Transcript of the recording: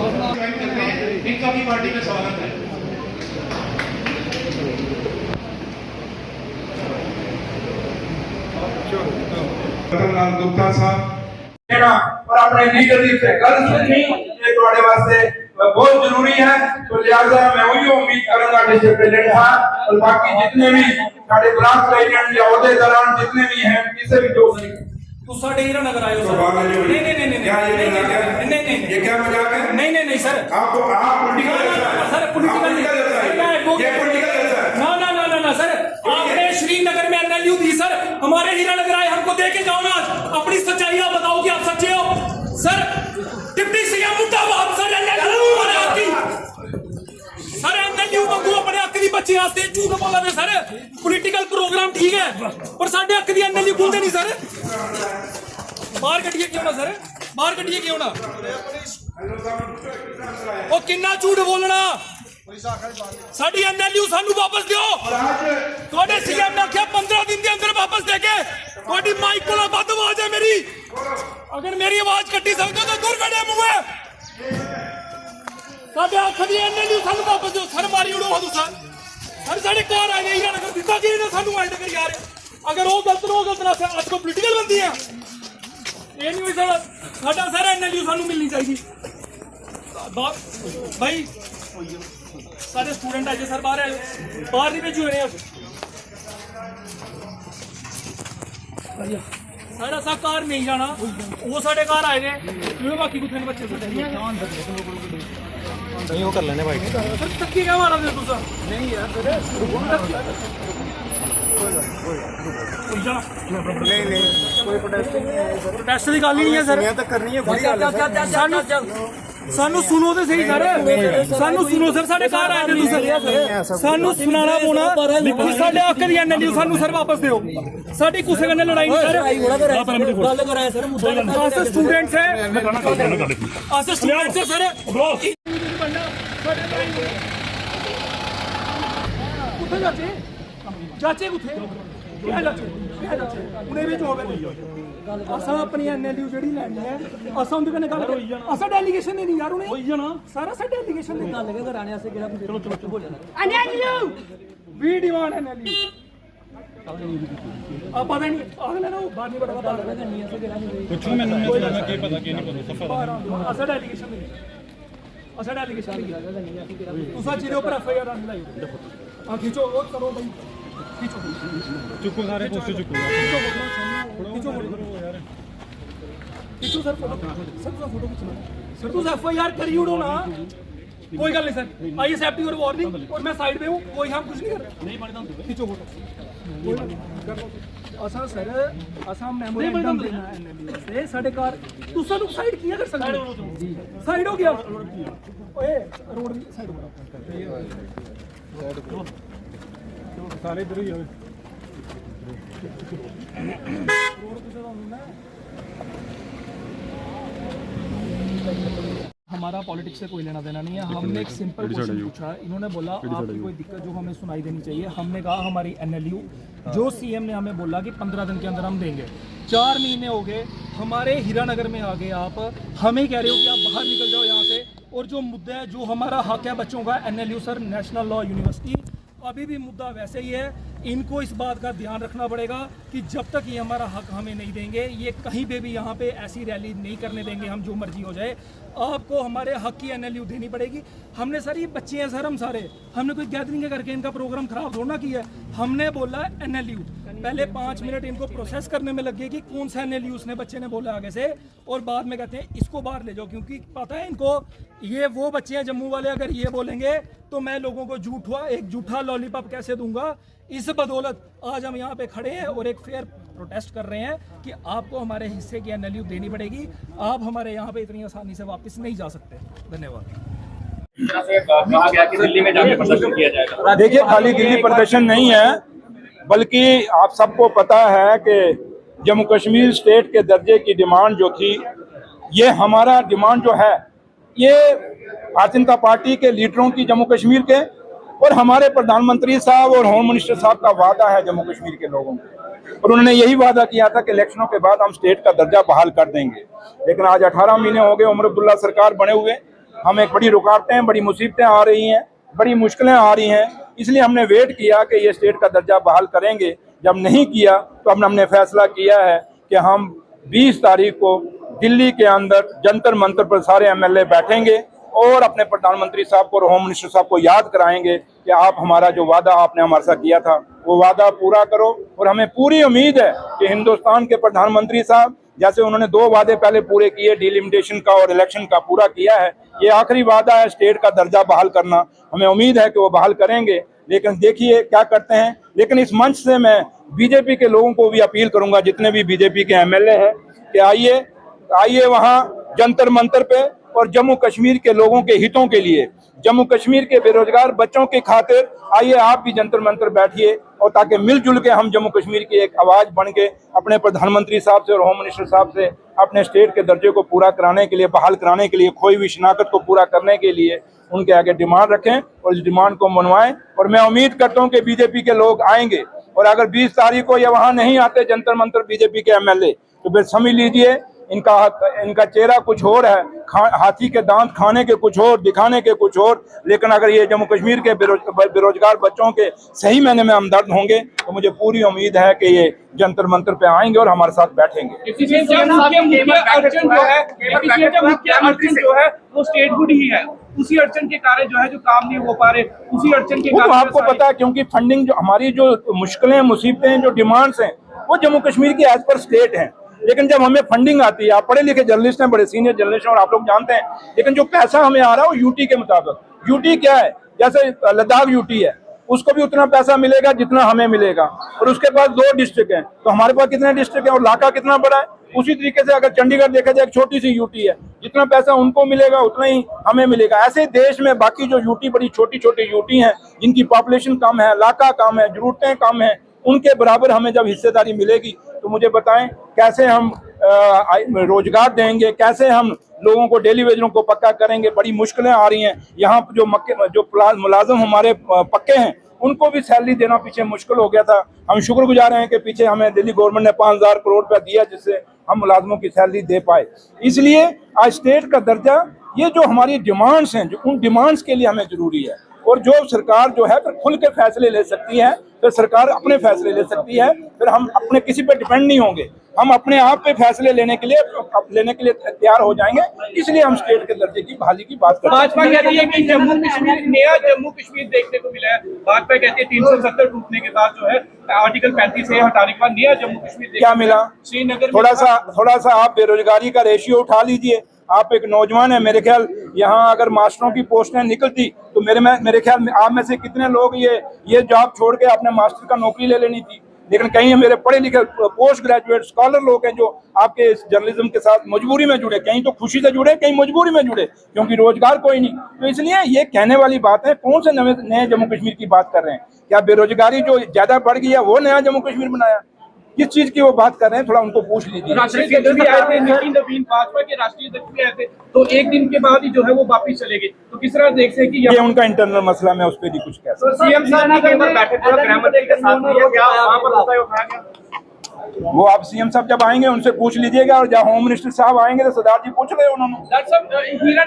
इनका भी पार्टी में स्वागत है। रतनलाल गुप्ता साहब और अपने लीडरशिप से गल सुननी ये तुम्हारे वास्ते बहुत जरूरी है। तो लिहाजा मैं वही उम्मीद करूंगा डिस्ट्रिक्ट प्रेसिडेंट साहब और बाकी जितने भी साढ़े ब्लॉक प्रेसिडेंट या अहदेदारान जितने भी हैं किसी भी जो तो साढ़े हीरानगर आए हो सर। नहीं नहीं नहीं नहीं ये क्या मजाक है? नहीं नहीं नहीं सर आपको आप सर पॉलिटिकल ना ना ना ना ना सर आपने श्रीनगर में एनएलयू दी सर, हमारे हीरानगर आए, हमको दे के जाओ ना, अपनी सच्चाई आप बताओ कि आप सच्चे हो सर। डिप्टी सीएम मुर्दाबाद सर, एनएलयू हमारे हक की सर, एनएलयू मंगू अपने हक की बच्चे वास्ते झूठ बोला दे सर। पॉलिटिकल प्रोग्राम ठीक है पर साडे हक दी एनएलयू बोलते नहीं सर। बाहर कटिए क्यों ना सर, बाहर कटिए क्यों ना, वो किन्ना झूठ बोलना। साडी एनएलयू सानू वापस दियो। थोड़े सीएम ने आख्या 15 दिन के अंदर वापस देके, थोड़ी माइक को बंद आवाज है मेरी, अगर मेरी आवाज कट्टी सकते तो दूर बैठे मुए साडे आख दी एनएलयू सानू वापस दियो सर। मारी उड़ो हो तुसा सर, साडे कार आ गए हीरानगर दिता कि ने सानू आज तक यार, अगर वो गलत ना से आज को पॉलिटिकल बनती है ये नहीं हुई सर। साडा सर एनएलयू सानू मिलनी चाहिए भाई। सारे स्टूडेंट आए सर, बाहर आए, बाहर नहीं भेजू रहे सारा सा कार नहीं जाना, वो साढ़े कार आए थे बाकी कुछ बच्चे नहीं वो कर लेने भाई सर। तक्की क्या मारा दे तुसा नहीं यार नहीं कोई प्रोटेस्ट की गल ही नहीं है सर, तो करनी है सानू सुनो तो सही सर, सानू सुनो सर, साढ़े घर आए थे सानू सुनाना पौना साढ़े हक दी एनएलयू सानू सर वापस दिओ। साडी कुसै कन्नै लड़ाई नहीं सर, अस स्टूडेंट्स है, अस स्टूडेंट्स है सर। कुत्थे चाचे चाचे कुत्थे उन्हें भी जॉब है। असा अपनी एनएलयू जेडी लैनी है असा उनके कन्नै गल होई जाना, असा डेलीगेशन देनी यार उन्हें होई जाना सारा सा डेलीगेशन देनी गल के कराने वास्ते केड़ा चलो चलो चुप हो जाना। एनएलयू वी डिमांड एनएलयू अब पता नहीं अगले ना बात नहीं पता करनी है केड़ा नहीं कुछ मैंने के पता के नहीं पता सफर असा डेलीगेशन देनी, असा डेलीगेशन देनी तुसा चीज़ ऊपर एफआईआर आने लाई हां खींचो और करो भाई, खींचो चुको सारे पोस्ट चुको खींचो यार, खींचो सर फोटो, सर तुम फोटो खींचना सर, तुम एफआईआर करी उड़ो ना, कोई गल नहीं sir, I accept your warning और मैं साइड पे हूं, कोई हम कुछ नहीं कर रहे, नहीं पढ़ता खींचो फोटो। असा सर असा मेमोरेंडम देना एनएलयू से साडे कार तुसा लोग साइड किया कर सकते साइड हो गया ओए रोड साइड हो सारे इधर ही हमारा पॉलिटिक्स से कोई लेना देना नहीं है। हमने एक सिंपल क्वेश्चन पूछा, इन्होंने बोला आपकी कोई दिक्कत जो हमें सुनाई देनी चाहिए, हमने कहा हमारी एनएलयू जो सीएम ने हमें बोला कि 15 दिन के अंदर हम देंगे, 4 महीने हो गए हमारे हीरानगर में आ गए आप, हमें कह रहे हो कि आप बाहर निकल जाओ यहाँ से, और जो मुद्दा है जो हमारा हक है बच्चों का NLU sir national law university अभी भी मुद्दा वैसे ही है। इनको इस बात का ध्यान रखना पड़ेगा कि जब तक ये हमारा हक हमें नहीं देंगे, ये कहीं पे भी यहाँ पे ऐसी रैली नहीं करने देंगे हम, जो मर्जी हो जाए, आपको हमारे हक की एनएलयू देनी पड़ेगी। हमने सर ये बच्चे हैं सर, हम सारे हमने कोई गैदरिंग करके इनका प्रोग्राम खराब थोड़ा किया है, हमने बोला एनएलयू, पहले 5 मिनट इनको प्रोसेस करने में लगे कि कौन सा एनएलयू उसने बच्चे ने बोला आगे से, और बाद में कहते हैं इसको बाहर ले जाओ, क्योंकि पता है इनको ये वो बच्चे हैं जम्मू वाले, अगर ये बोलेंगे तो मैं लोगों को एक झूठा लॉलीपॉप कैसे दूंगा। इस बदौलत आज हम यहाँ पे खड़े हैं और एक फेयर प्रोटेस्ट कर रहे हैं कि आपको हमारे हिस्से की एनएलयू देनी पड़ेगी, आप हमारे यहाँ पे इतनी आसानी से वापस नहीं जा सकते। धन्यवाद। कहा गया कि दिल्ली में जाके प्रदर्शन किया जाएगा। देखिए खाली दिल्ली प्रदर्शन नहीं है, बल्कि आप सबको पता है कि जम्मू कश्मीर स्टेट के दर्जे की डिमांड जो थी, ये हमारा डिमांड जो है ये भारतीय जनता पार्टी के लीडरों की जम्मू कश्मीर के और हमारे प्रधानमंत्री साहब और होम मिनिस्टर साहब का वादा है जम्मू कश्मीर के लोगों को, और उन्होंने यही वादा किया था कि इलेक्शनों के बाद हम स्टेट का दर्जा बहाल कर देंगे। लेकिन आज 18 महीने हो गए उमर अब्दुल्ला सरकार बने हुए, हमें बड़ी रुकावटें, बड़ी मुसीबतें आ रही हैं, बड़ी मुश्किलें आ रही हैं। इसलिए हमने वेट किया कि ये स्टेट का दर्जा बहाल करेंगे। जब नहीं किया तो हमने फैसला किया है कि हम 20 तारीख को दिल्ली के अंदर जंतर मंतर पर सारे एमएलए बैठेंगे और अपने प्रधानमंत्री साहब को और होम मिनिस्टर साहब को याद कराएंगे कि आप हमारा जो वादा आपने हमारे साथ किया था वो वादा पूरा करो। और हमें पूरी उम्मीद है कि हिंदुस्तान के प्रधानमंत्री साहब जैसे उन्होंने 2 वादे पहले पूरे किए, डिलिमिटेशन का और इलेक्शन का पूरा किया है, ये आखिरी वादा है स्टेट का दर्जा बहाल करना। हमें उम्मीद है कि वो बहाल करेंगे, लेकिन देखिए क्या करते हैं। लेकिन इस मंच से मैं बीजेपी के लोगों को भी अपील करूंगा, जितने भी बीजेपी के एमएलए हैं, कि आइए वहाँ जंतर मंतर पे और जम्मू कश्मीर के लोगों के हितों के लिए, जम्मू कश्मीर के बेरोजगार बच्चों के खातिर आइए आप भी जंतर मंतर बैठिए, और ताकि मिलजुल के हम जम्मू कश्मीर की एक आवाज़ बन के अपने प्रधानमंत्री साहब से और होम मिनिस्टर साहब से अपने स्टेट के दर्जे को पूरा कराने के लिए, बहाल कराने के लिए, खोई हुई शनाख्त को पूरा करने के लिए उनके आगे डिमांड रखें और इस डिमांड को मनवाएं। और मैं उम्मीद करता हूं कि बीजेपी के लोग आएंगे, और अगर 20 तारीख को ये वहां नहीं आते जंतर मंतर बीजेपी के एमएलए, तो फिर समझ लीजिए इनका चेहरा कुछ और है, हाथी के दांत खाने के कुछ और, दिखाने के कुछ और। लेकिन अगर ये जम्मू कश्मीर के बेरोजगार बच्चों के सही मायने में हमदर्द होंगे तो मुझे पूरी उम्मीद है कि ये जंतर मंतर पे आएंगे और हमारे साथ बैठेंगे। जो है वो स्टेट गुड ही है, उसी अड़चन के कारण जो है जो काम नहीं हो पा रहे, उसी अड़चन के कारण आपको पता है, क्योंकि फंडिंग जो हमारी जो मुश्किलें, मुसीबतें, जो डिमांड्स हैं वो जम्मू कश्मीर की एज पर स्टेट हैं। लेकिन जब हमें फंडिंग आती है, आप पढ़े लिखे जर्नलिस्ट हैं, बड़े सीनियर जर्नलिस्ट हैं और आप लोग जानते हैं, लेकिन जो पैसा हमें आ रहा है वो यूटी के मुताबिक। यूटी क्या है, जैसे लद्दाख यूटी है, उसको भी उतना पैसा मिलेगा जितना हमें मिलेगा, और उसके पास 2 डिस्ट्रिक्ट हैं, तो हमारे पास कितने डिस्ट्रिक्ट हैं और इलाका कितना बड़ा है। उसी तरीके से अगर चंडीगढ़ देखा जाए, एक छोटी सी यूटी है, जितना पैसा उनको मिलेगा उतना ही हमें मिलेगा। ऐसे देश में बाकी जो यूटी, बड़ी छोटी छोटी यूटी हैं जिनकी पॉपुलेशन कम है, इलाका कम है, जरूरतें कम है, उनके बराबर हमें जब हिस्सेदारी मिलेगी तो मुझे बताएं कैसे हम रोजगार देंगे, कैसे हम लोगों को, डेली वेजरों को पक्का करेंगे। बड़ी मुश्किलें आ रही हैं यहाँ जो मुलाजिम हमारे पक्के हैं उनको भी सैलरी देना पीछे मुश्किल हो गया था। हम शुक्रगुजार हैं कि पीछे हमें दिल्ली गवर्नमेंट ने 5000 करोड़ रुपया दिया जिससे हम मुलाजिमों की सैलरी दे पाए। इसलिए आज स्टेट का दर्जा, ये जो हमारी डिमांड्स हैं, जो उन डिमांड्स के लिए हमें जरूरी है, और जो सरकार जो है फिर खुल के फैसले ले सकती है, फिर सरकार अपने फैसले ले सकती है, फिर हम अपने किसी पे डिपेंड नहीं होंगे, हम अपने आप पे फैसले लेने के लिए तैयार हो जाएंगे। इसलिए हम स्टेट के दर्जे की बहाली की बात करते हैं। भाजपा कहती है कि नया जम्मू कश्मीर देखने को मिला है। भाजपा कहती है 370 टूटने के बाद जो है आर्टिकल 35 से हटाने के बाद नया जम्मू कश्मीर क्या मिला? श्रीनगर थोड़ा सा आप बेरोजगारी का रेशियो उठा लीजिए। आप एक नौजवान है, मेरे ख्याल यहाँ अगर मास्टरों की पोस्टें निकलती तो मेरे ख्याल में आप में से कितने लोग ये जॉब छोड़ के अपने मास्टर का नौकरी ले लेनी थी। लेकिन कहीं मेरे पढ़े लिखे पोस्ट ग्रेजुएट स्कॉलर लोग हैं जो आपके इस जर्नलिज्म के साथ मजबूरी में जुड़े, कहीं तो खुशी से जुड़े, कहीं मजबूरी में जुड़े, क्योंकि रोजगार कोई नहीं। तो इसलिए ये कहने वाली बात है, कौन से नए जम्मू कश्मीर की बात कर रहे हैं? क्या बेरोजगारी जो ज्यादा बढ़ गई है वो नया जम्मू कश्मीर बनाया? किस चीज की वो बात कर रहे हैं, थोड़ा उनको पूछ लीजिए। राष्ट्रीय अध्यक्ष भी आए थे, नितिन नवीन भाजपा के राष्ट्रीय अध्यक्ष भी आए थे, तो एक दिन के बाद ही जो है वो वापिस चले गए। तो किस तरह देखते हैं कि ये उनका इंटरनल मसला, मैं उस पर भी कुछ कह सकता हूं। सीएम साहब की केवल बैठक जो गृह मंत्री के साथ हुई है, क्या वहां पर मुद्दा उठाया गया? वो आप सीएम साहब जब आएंगे उनसे पूछ लीजिएगा, और जब होम मिनिस्टर साहब आएंगे तो सरदार जी पूछ रहे उन्होंने। हीरा